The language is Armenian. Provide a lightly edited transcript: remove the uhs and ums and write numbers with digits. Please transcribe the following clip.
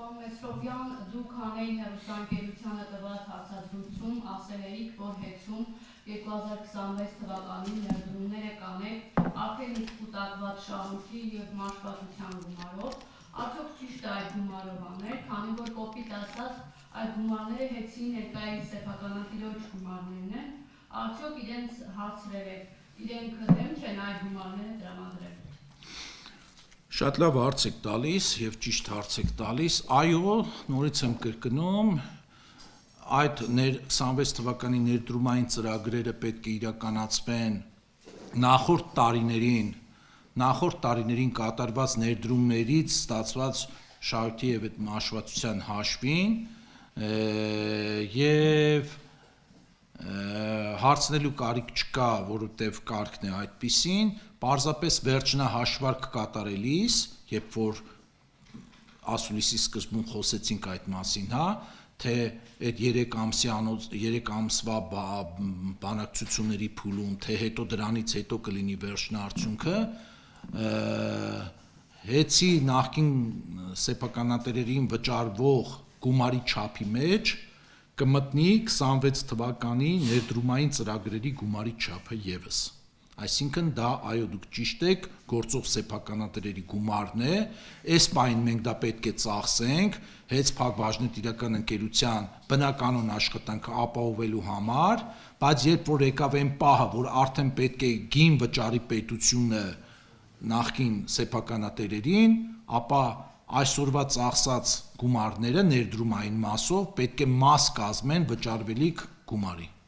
Պարոն Մեսրոպյան, դուք հանրային հեռուստաընկերությանը տված հարցազրույցում ասել էիք, որ հեծում 2026 թվականին ներդրումները կանեք արդեն իսկ կուտակված շահույթի և մաշվածության գումարով, արդյոք ճիշտ է այդ գումարով անել, քանի որ կոպիտ ասած այդ գումարները հեծի ներկայիս սեփականատիրոջ գումարներն են, արդյոք իրենց հարցրել եք, իրենք դեմ չեն այդ գումարները տրամադրել։ Շատ լավ հարց եք տալիս եւ ճիշտ հարց եք տալիս, այո, նորից եմ կրկնում, այդ 26 թվականի ներդրումային ծրագրերը պետք է իրականացվեն նախորդ տարիներին կատարված ներդրումներից ստացված շահույթի եւ այդ մաշվածության հաշվին եւ հարցնելու կարիք չկա, որովհետեւ կարգն է այդպիսին, պարզապես վերջնահաշվարկ կատարելիս, երբ որ ասուլիսի սկզբում խոսեցինք այդ մասին, թե այդ 3 ամսվա բանակցությունների փուլում, թե հետո դրանից հետո կլինի վերջնաարդյունքը, հեծի նախկին սեփականատերերին վճարվող գումարի չափի մեջ կմտնի 26 թվականի ներդրումային ծրագրերի գումարի չափը ևս։ Այսինքն դա այո դուք ճիշտ եք, գործող սեփականատերերի գումարն է, այս պահին մենք դա պետք է ծախսենք հենց փակbaşնետիրական ընկերության բնականոն աշխատանքը ապահովելու համար, բայց երբ որ եկավ այն պահը, որ արդեն պետք է գին վճարի պետությունը նախկին սեփականատերերին, ապա այսօրվա ծախսած գումարները ներդրումային մասով պետք է մաս կազմեն վճարվելիք գումարի։